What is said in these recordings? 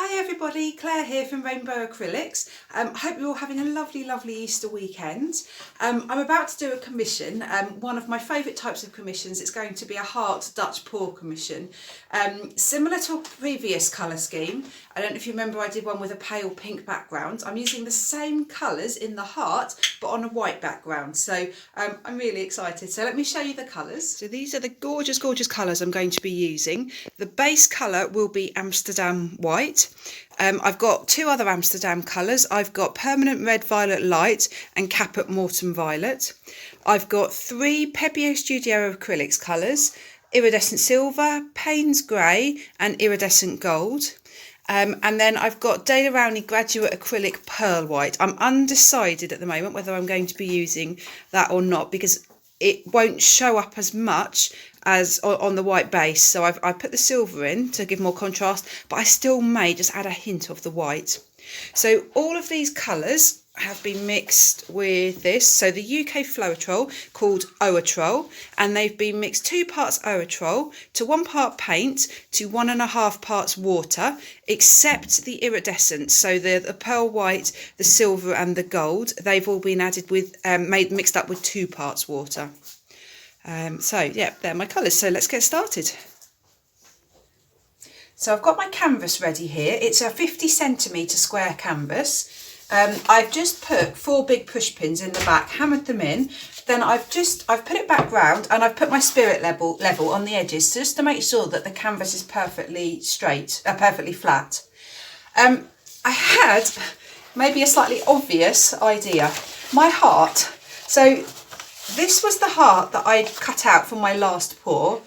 Hi everybody, Claire here from Rainbow Acrylics. I hope you're all having a lovely Easter weekend. I'm about to do a commission, one of my favourite types of commissions. It's going to be a heart Dutch pour commission, similar to a previous colour scheme. I don't know if you remember, I did one with a pale pink background. I'm using the same colours in the heart but on a white background, so I'm really excited. So let me show you the colours. So these are the gorgeous colours I'm going to be using. The base colour will be Amsterdam White. I've got two other Amsterdam colours. I've got Permanent Red Violet Light and Caput Mortem Violet. I've got three Pebeo Studio Acrylics colours: Iridescent Silver, Payne's Grey and Iridescent Gold. And then I've got Daler Rowney Graduate Acrylic Pearl White. I'm undecided at the moment whether I'm going to be using that or not, because it won't show up as much as on the white base. So I put the silver in to give more contrast, but I still may just add a hint of the white. So all of these colours have been mixed with this. So the UK Floetrol called Owatrol, and they've been mixed 2 parts Owatrol to 1 part paint to 1.5 parts water, except the iridescent. So the pearl white, the silver and the gold, they've all been added with, mixed up with 2 parts water. So yeah, they're my colours. So let's get started. So I've got my canvas ready here. It's a 50cm square canvas. I've just put 4 big push pins in the back, hammered them in. Then I've put it back round and I've put my spirit level on the edges, just to make sure that the canvas is perfectly straight, perfectly flat. I had maybe a slightly obvious idea. My heart. So this was the heart that I'd cut out from my last pour.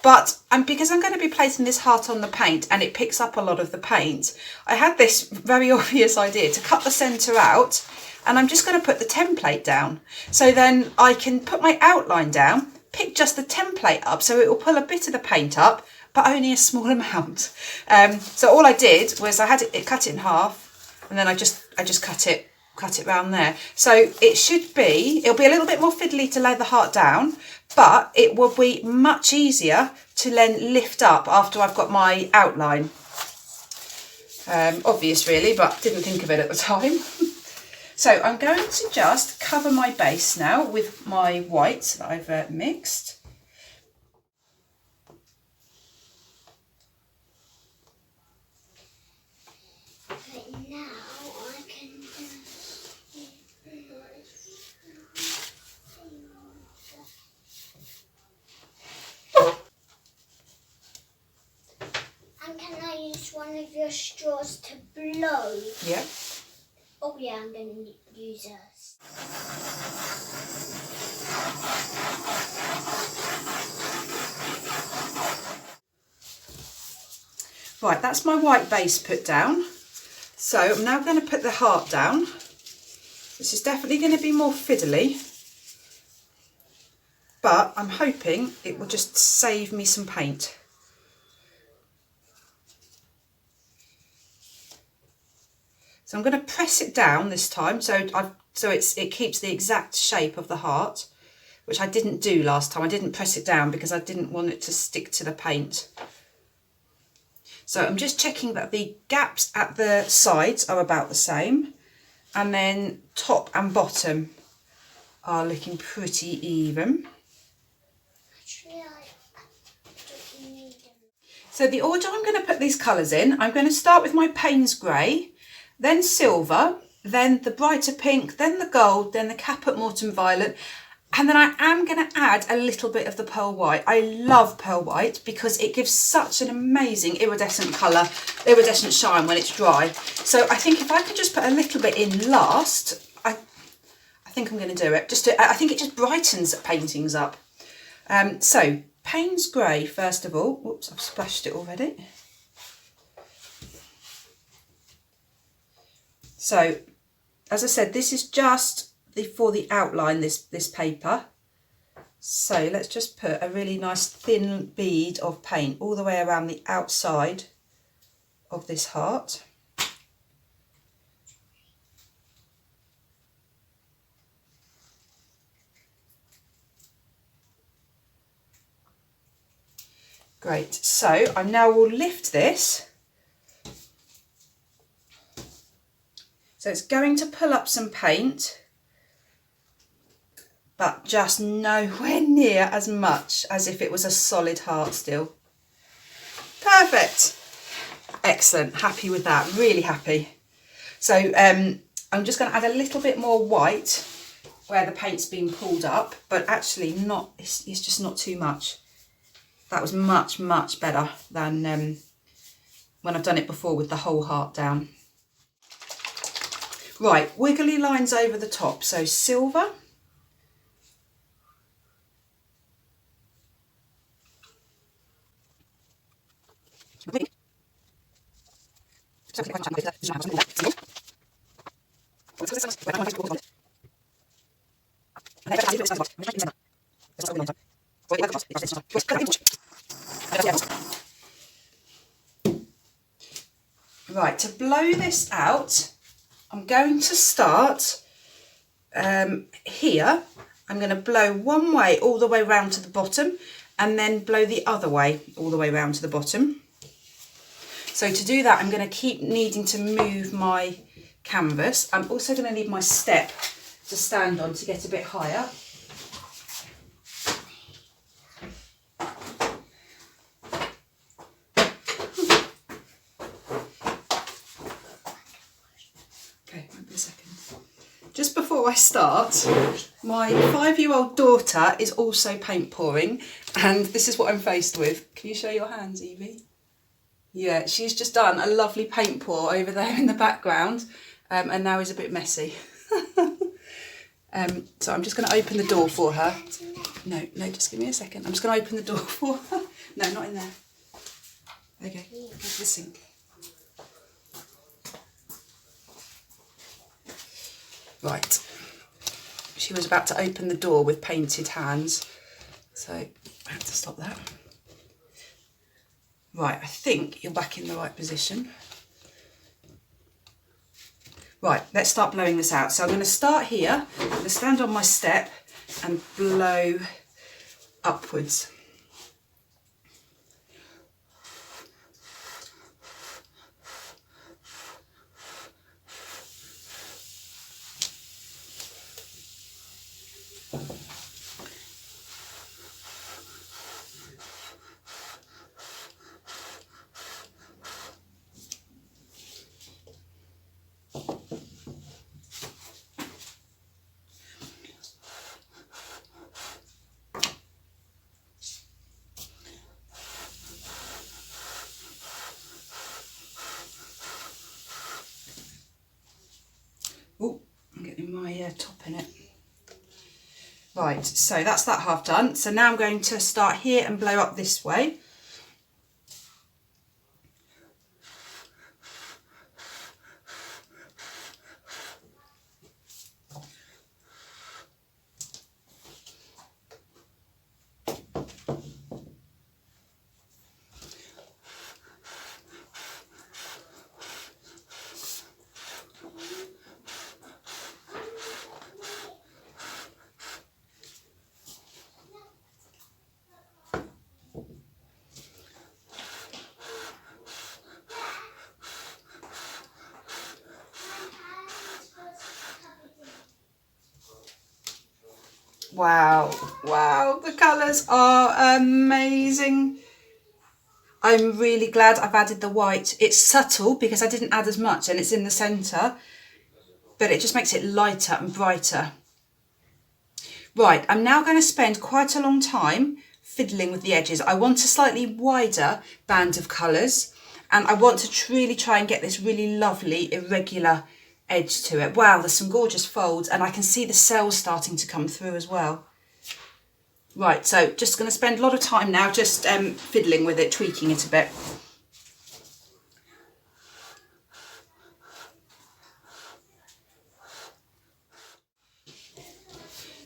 But because I'm going to be placing this heart on the paint and it picks up a lot of the paint, I had this very obvious idea to cut the centre out, and I'm just going to put the template down. So then I can put my outline down, pick just the template up, so it will pull a bit of the paint up, but only a small amount. So all I did was I had it cut it in half, and then I just cut it round there. So it'll be a little bit more fiddly to lay the heart down, but it will be much easier to then lift up after I've got my outline. Obvious really, but didn't think of it at the time. So I'm going to just cover my base now with my whites that I've mixed. Can I use one of your straws to blow? Yeah. Oh yeah, I'm going to use this. Right, that's my white base put down. So I'm now going to put the heart down. This is definitely going to be more fiddly, but I'm hoping it will just save me some paint. So I'm going to press it down this time, so it keeps the exact shape of the heart, which I didn't do last time. I didn't press it down because I didn't want it to stick to the paint. So I'm just checking that the gaps at the sides are about the same, and then top and bottom are looking pretty even. Actually, I don't need them. So the order I'm going to put these colours in, I'm going to start with my Payne's Grey, then silver, then the brighter pink, then the gold, then the Caput Mortem Violet, and then I am going to add a little bit of the pearl white. I love pearl white because it gives such an amazing iridescent colour, iridescent shine when it's dry. So I think if I could just put a little bit in last, I think I'm going to do it. I think it just brightens paintings up. So Payne's Grey first of all. Whoops, I've splashed it already. So, as I said, this is just for the outline, this paper. So let's just put a really nice thin bead of paint all the way around the outside of this heart. Great, so I now will lift this So it's going to pull up some paint, but just nowhere near as much as if it was a solid heart still. Perfect. Excellent. Happy with that. Really happy. So I'm just going to add a little bit more white where the paint's been pulled up, but actually not, it's just not too much. That was much, much better than when I've done it before with the whole heart down. Right, wiggly lines over the top, so silver. Right, to blow this out, I'm going to start here. I'm going to blow one way all the way round to the bottom and then blow the other way all the way round to the bottom. So to do that, I'm going to keep needing to move my canvas. I'm also going to need my step to stand on to get a bit higher. Okay, wait a second. Just before I start, my 5-year-old daughter is also paint pouring, and this is what I'm faced with. Can you show your hands, Evie? Yeah, she's just done a lovely paint pour over there in the background, and now is a bit messy. So I'm just going to open the door for her. No, just give me a second. I'm just going to open the door for her. No, not in there. Okay, go to the sink. Right. She was about to open the door with painted hands, so I had to stop that. Right, I think you're back in the right position. Right, let's start blowing this out. So I'm going to start here, I'm going to stand on my step and blow upwards. Oh, I'm getting my top in it. Right, so that's that half done. So now I'm going to start here and blow up this way. Wow, wow, the colours are amazing. I'm really glad I've added the white. It's subtle because I didn't add as much and it's in the centre, but it just makes it lighter and brighter. Right, I'm now going to spend quite a long time fiddling with the edges. I want a slightly wider band of colours, and I want to really try and get this really lovely irregular edge to it. Wow, there's some gorgeous folds, and I can see the cells starting to come through as well. Right, so just going to spend a lot of time now just fiddling with it, tweaking it a bit.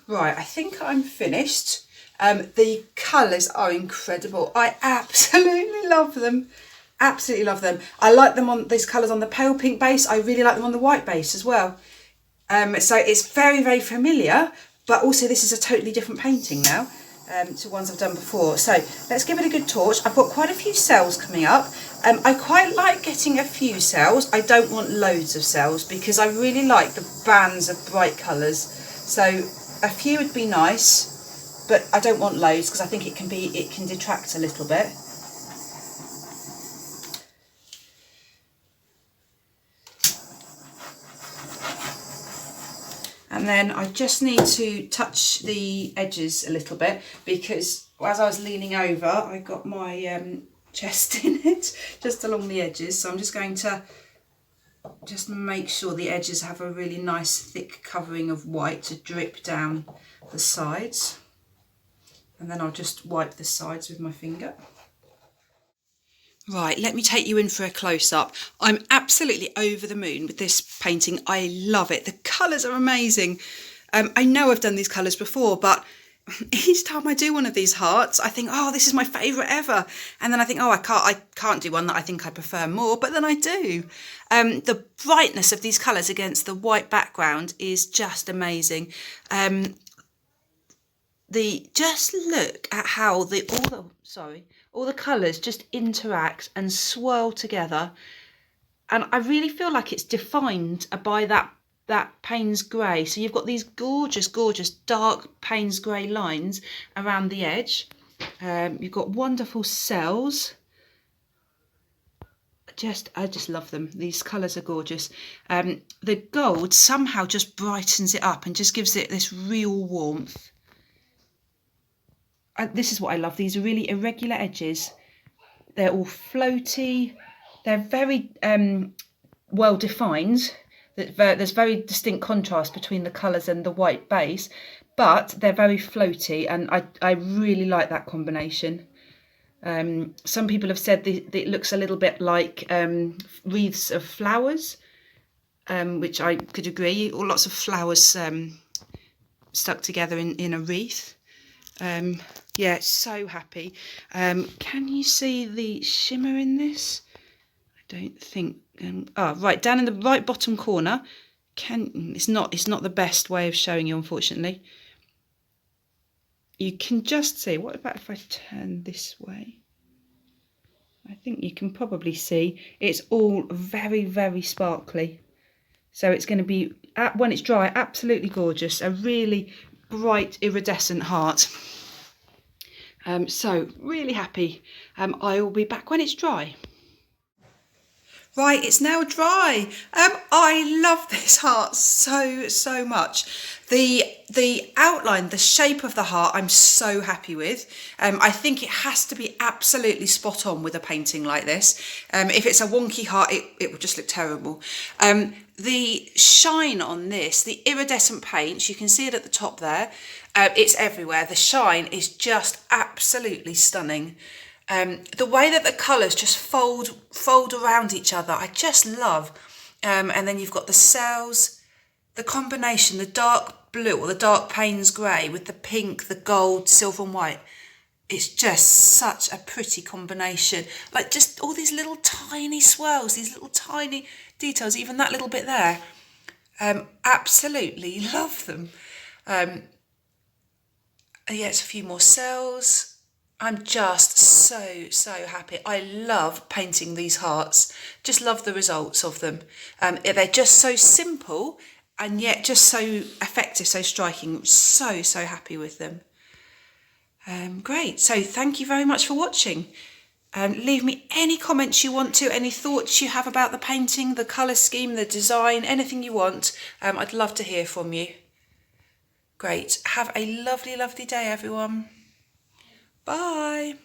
Right, I think I'm finished. The colours are incredible. I absolutely love them. Absolutely love them. I like them on these colours on the pale pink base. I really like them on the white base as well. So it's very, very familiar, but also this is a totally different painting now. to ones I've done before. So let's give it a good torch. I've got quite a few cells coming up. I quite like getting a few cells. I don't want loads of cells because I really like the bands of bright colours. So a few would be nice, but I don't want loads because I think it can detract a little bit. And then I just need to touch the edges a little bit because as I was leaning over, I got my chest in it, just along the edges. So I'm just going to just make sure the edges have a really nice thick covering of white to drip down the sides. And then I'll just wipe the sides with my finger. Right, let me take you in for a close-up. I'm absolutely over the moon with this painting. I love it. The colours are amazing. I know I've done these colours before, but each time I do one of these hearts, I think, oh, this is my favourite ever. And then I think, oh, I can't do one that I think I prefer more, but then I do. The brightness of these colours against the white background is just amazing. Just look at how all the colours just interact and swirl together, and I really feel like it's defined by that Payne's grey. So you've got these gorgeous dark Payne's grey lines around the edge. You've got wonderful cells. I just love them. These colours are gorgeous. The gold somehow just brightens it up and just gives it this real warmth. This is what I love, these really irregular edges. They're all floaty. They're very well defined. There's very distinct contrast between the colours and the white base, but they're very floaty, and I really like that combination. Some people have said that it looks a little bit like wreaths of flowers, which I could agree, or lots of flowers stuck together in a wreath. Yeah, so happy. Can you see the shimmer in this? I don't think. Right down in the right bottom corner. It's not the best way of showing you, unfortunately. You can just see. What about if I turn this way? I think you can probably see it's all very, very sparkly. So it's going to be, when it's dry, absolutely gorgeous. A really bright iridescent heart. So really happy. I will be back when it's dry. Right, it's now dry. I love this heart so much. The outline, the shape of the heart, I'm so happy with. I think it has to be absolutely spot on with a painting like this. If it's a wonky heart, it will just look terrible. The shine on this, the iridescent paint, you can see it at the top there. It's everywhere. The shine is just absolutely stunning. The way that the colours just fold around each other, I just love. And then you've got the cells, the combination, the dark blue or the dark Payne's grey with the pink, the gold, silver and white. It's just such a pretty combination. Like just all these little tiny swirls, these little tiny details, even that little bit there. Absolutely love them. Yeah, it's a few more cells. I'm just so happy. I love painting these hearts. Just love the results of them. They're just so simple and yet just so effective, so striking. So happy with them. Great. So thank you very much for watching. Leave me any comments you want to, any thoughts you have about the painting, the colour scheme, the design, anything you want. I'd love to hear from you. Great. Have a lovely day, everyone. Bye.